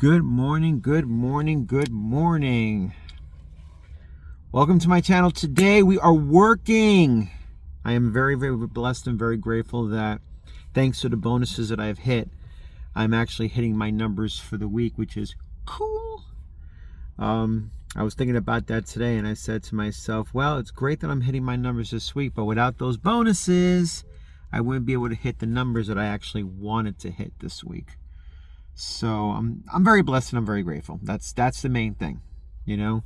Good morning, good morning, good morning. Welcome to my channel. Today we are working. I am very, very blessed and very grateful that thanks to the bonuses that I've hit, I'm actually hitting my numbers for the week, which is cool. I was thinking about that today and I said to myself, well, it's great that I'm hitting my numbers this week, but without those bonuses, I wouldn't be able to hit the numbers that I actually wanted to hit this week. So I'm very blessed and I'm very grateful. That's the main thing. You know,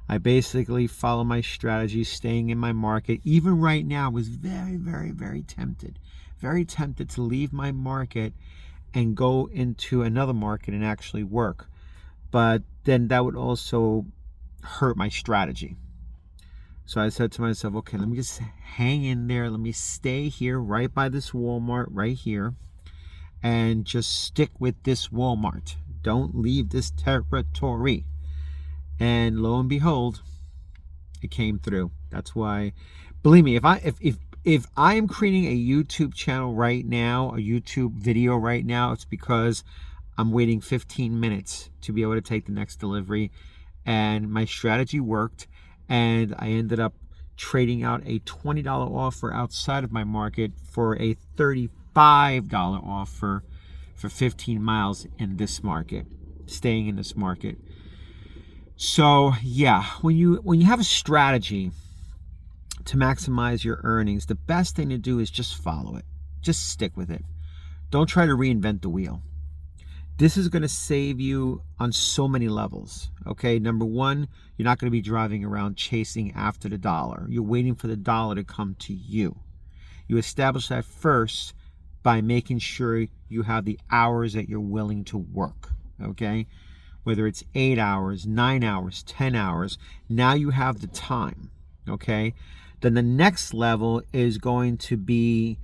I basically follow my strategy, staying in my market. Even right now, I was very, very, very tempted to leave my market and go into another market and actually work. But then that would also hurt my strategy. So I said to myself, okay, let me just hang in there. Let me stay here right by this Walmart right here and just stick with this Walmart. Don't leave this territory. And lo and behold, it came through. That's why, believe me, if I am creating a YouTube channel right now, a YouTube video right now, it's because I'm waiting 15 minutes to be able to take the next delivery. And my strategy worked, and I ended up trading out a $20 offer outside of my market for a $35 offer for 15 miles in this market, staying in this market. So yeah, when you have a strategy to maximize your earnings, the best thing to do is just follow it. Just stick with it. Don't try to reinvent the wheel. This is going to save you on so many levels. Okay, number one, you're not going to be driving around chasing after the dollar. You're waiting for the dollar to come to you. You establish that first by making sure you have the hours that you're willing to work. Okay, whether it's 8 hours, 9 hours, 10 hours, now you have the time. Okay, then the next level is going to be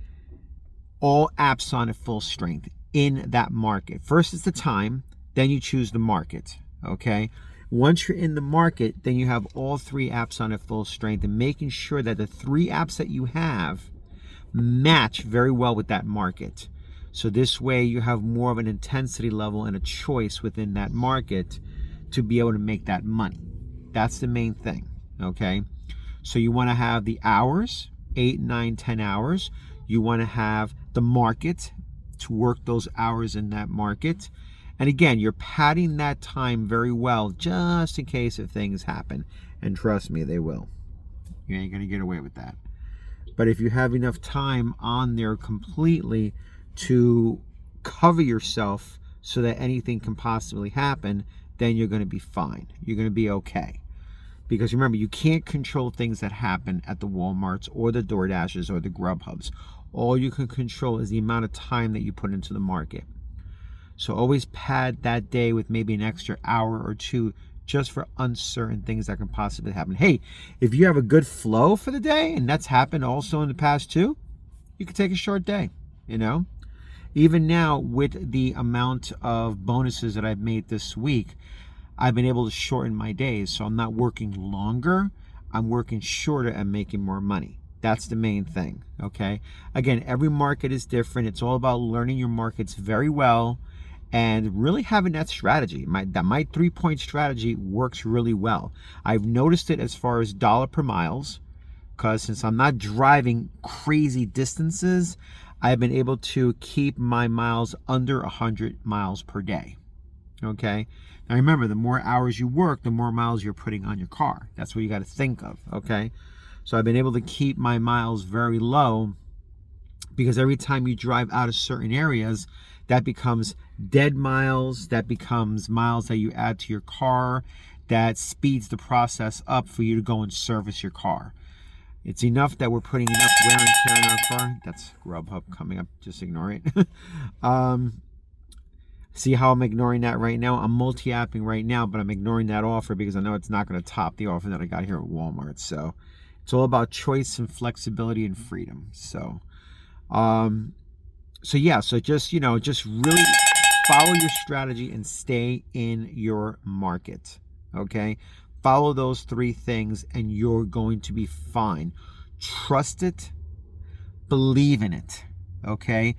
all apps on at full strength in that market. First is the time, then you choose the market. Okay, once you're in the market, then you have all three apps on at full strength, and making sure that the three apps that you have match very well with that market. So this way you have more of an intensity level and a choice within that market to be able to make that money. That's the main thing. Okay, so you want to have the hours, 8, 9, 10 hours. You want to have the market to work those hours in that market. And again, you're padding that time very well just in case if things happen. And trust me, they will. You ain't going to get away with that. But if you have enough time on there completely to cover yourself so that anything can possibly happen, then you're going to be fine. You're going to be okay. Because remember, you can't control things that happen at the Walmarts or the DoorDashes or the GrubHubs. All you can control is the amount of time that you put into the market. So always pad that day with maybe an extra hour or two just for uncertain things that can possibly happen. Hey, if you have a good flow for the day, and that's happened also in the past too, you could take a short day, you know? Even now, with the amount of bonuses that I've made this week, I've been able to shorten my days. So I'm not working longer, I'm working shorter and making more money. That's the main thing, okay? Again, every market is different. It's all about learning your markets very well and really having that strategy. My 3-point strategy works really well. I've noticed it as far as dollar per miles, because since I'm not driving crazy distances, I've been able to keep my miles under 100 miles per day, okay? Now remember, the more hours you work, the more miles you're putting on your car. That's what you got to think of, okay? So I've been able to keep my miles very low, because every time you drive out of certain areas, that becomes dead miles, that becomes miles that you add to your car, that speeds the process up for you to go and service your car. It's enough that we're putting enough wear and tear in our car. That's GrubHub coming up, just ignore it. See how I'm ignoring that right now? I'm multi-apping right now, but I'm ignoring that offer because I know it's not going to top the offer that I got here at Walmart. So it's all about choice and flexibility and freedom. So just, just really follow your strategy and stay in your market. Okay, follow those 3 things and you're going to be fine. Trust it, believe in it, okay,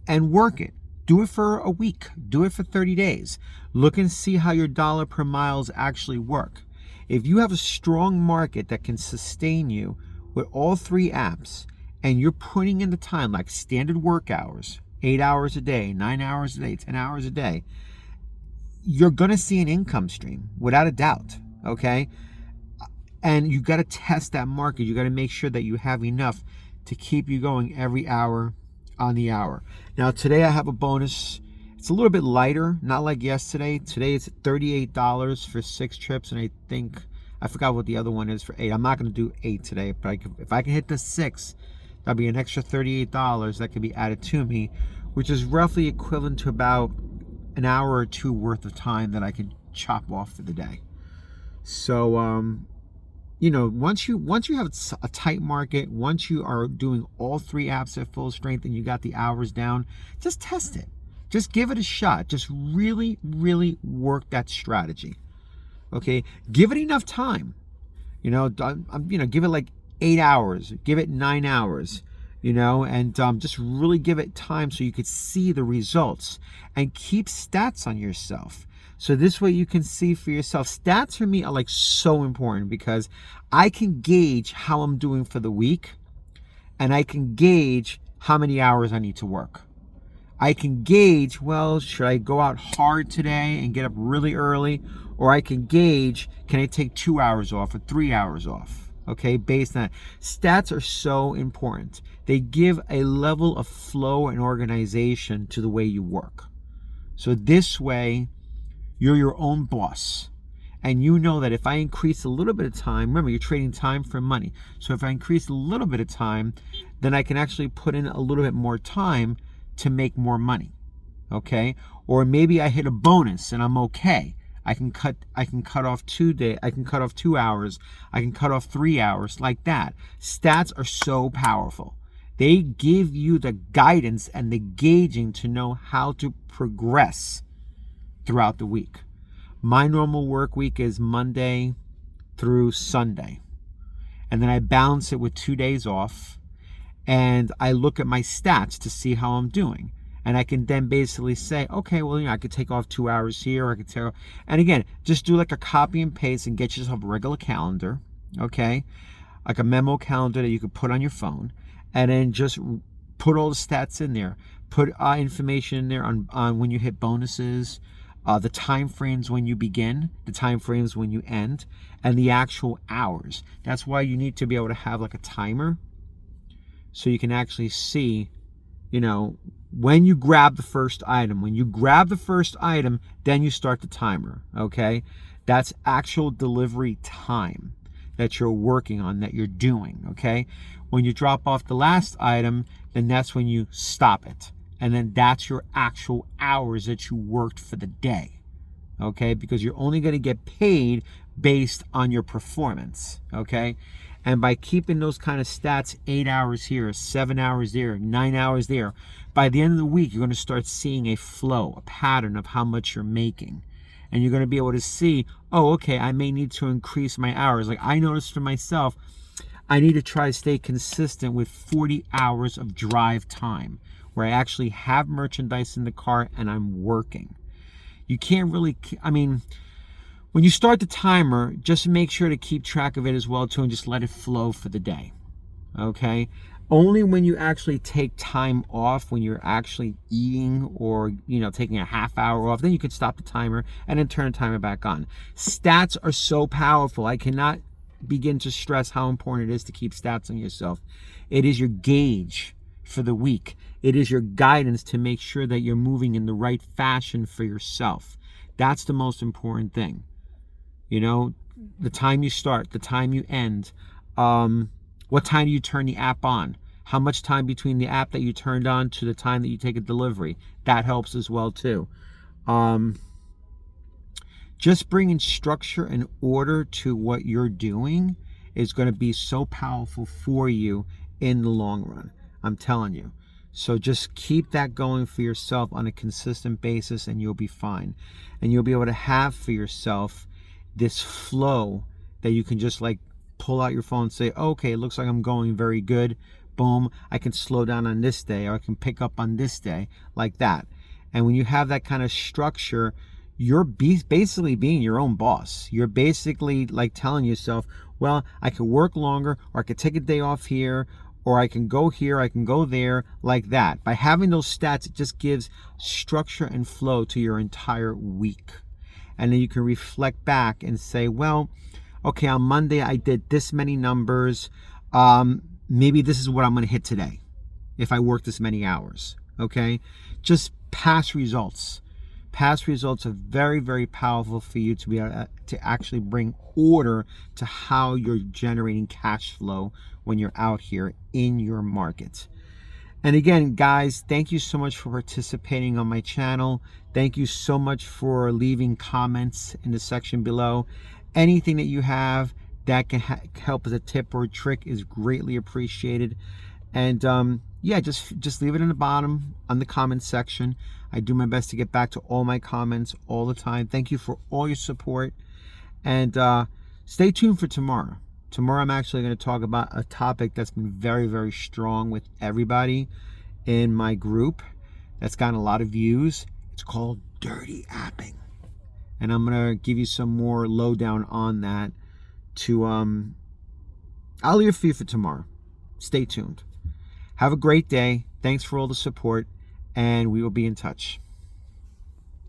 and work it. do it for a week. Do it for 30 days. Look and see how your dollar per miles actually work. If you have a strong market that can sustain you with all 3 apps, and you're putting in the time, like standard work hours, 8 hours a day, 9 hours a day, 10 hours a day, you're going to see an income stream without a doubt. Okay. And you got to test that market. You got to make sure that you have enough to keep you going every hour on the hour. Now, today I have a bonus. It's a little bit lighter, not like yesterday. Today it's $38 for 6 trips. And I forgot what the other one is for 8. I'm not going to do 8 today, but if I can hit the 6, that'll be an extra $38 that can be added to me, which is roughly equivalent to about an hour or 2 worth of time that I can chop off for the day. So, once you have a tight market, once you are doing all 3 apps at full strength and you got the hours down, just test it. Just give it a shot. Just really, really work that strategy. Okay, give it enough time. Give it like 8 hours. Give it 9 hours. And just really give it time so you could see the results, and keep stats on yourself. So this way you can see for yourself. Stats for me are like so important, because I can gauge how I'm doing for the week, and I can gauge how many hours I need to work. I can gauge, well, should I go out hard today and get up really early? Or I can gauge, can I take 2 hours off or 3 hours off? Okay, based on that. Stats are so important. They give a level of flow and organization to the way you work. So this way, you're your own boss. And you know that if I increase a little bit of time, remember, you're trading time for money. So if I increase a little bit of time, then I can actually put in a little bit more time to make more money. Okay? Or maybe I hit a bonus and I'm okay. I can cut off 2 days, I can cut off 2 hours, I can cut off 3 hours, like that. Stats are so powerful. They give you the guidance and the gauging to know how to progress throughout the week. My normal work week is Monday through Sunday. And then I balance it with 2 days off. And I look at my stats to see how I'm doing. And I can then basically say, okay, well, I could take off 2 hours here. Or I could take, and again, just do like a copy and paste and get yourself a regular calendar, okay? Like a memo calendar that you could put on your phone. And then just put all the stats in there. Put information in there on when you hit bonuses, the time frames when you begin, the time frames when you end, and the actual hours. That's why you need to be able to have like a timer, so you can actually see, when you grab the first item. When you grab the first item, then you start the timer, okay? That's actual delivery time that you're working on, that you're doing, okay? When you drop off the last item, then that's when you stop it. And then that's your actual hours that you worked for the day, okay? Because you're only going to get paid based on your performance, okay? And by keeping those kind of stats, 8 hours here, 7 hours there, 9 hours there, by the end of the week, you're going to start seeing a flow, a pattern of how much you're making. And you're going to be able to see, oh, okay, I may need to increase my hours. Like I noticed for myself, I need to try to stay consistent with 40 hours of drive time, where I actually have merchandise in the car and I'm working. You can't really, when you start the timer, just make sure to keep track of it as well too, and just let it flow for the day, okay? Only when you actually take time off, when you're actually eating or, taking a half hour off, then you could stop the timer and then turn the timer back on. Stats are so powerful. I cannot begin to stress how important it is to keep stats on yourself. It is your gauge for the week. It is your guidance to make sure that you're moving in the right fashion for yourself. That's the most important thing. The time you start, the time you end, what time do you turn the app on? How much time between the app that you turned on to the time that you take a delivery? That helps as well too. Just bringing structure and order to what you're doing is going to be so powerful for you in the long run. I'm telling you. So just keep that going for yourself on a consistent basis and you'll be fine. And you'll be able to have for yourself this flow that you can just like pull out your phone and say, okay, it looks like I'm going very good. Boom. I can slow down on this day, or I can pick up on this day, like that. And when you have that kind of structure, you're basically being your own boss. You're basically like telling yourself, well, I could work longer, or I could take a day off here, or I can go here, I can go there, like that. By having those stats, it just gives structure and flow to your entire week. And then you can reflect back and say, well, okay, on Monday I did this many numbers. Maybe this is what I'm going to hit today if I work this many hours. Okay, just past results. Past results are very, very powerful for you to be able to actually bring order to how you're generating cash flow when you're out here in your market. And again, guys, thank you so much for participating on my channel. Thank you so much for leaving comments in the section below. Anything that you have that can help as a tip or a trick is greatly appreciated. And yeah, just leave it in the bottom on the comment section. I do my best to get back to all my comments all the time. Thank you for all your support. And stay tuned for tomorrow. Tomorrow I'm actually going to talk about a topic that's been very, very strong with everybody in my group. That's gotten a lot of views. It's called dirty apping. And I'm going to give you some more lowdown on that I'll leave it for you for tomorrow. Stay tuned. Have a great day. Thanks for all the support, and we will be in touch.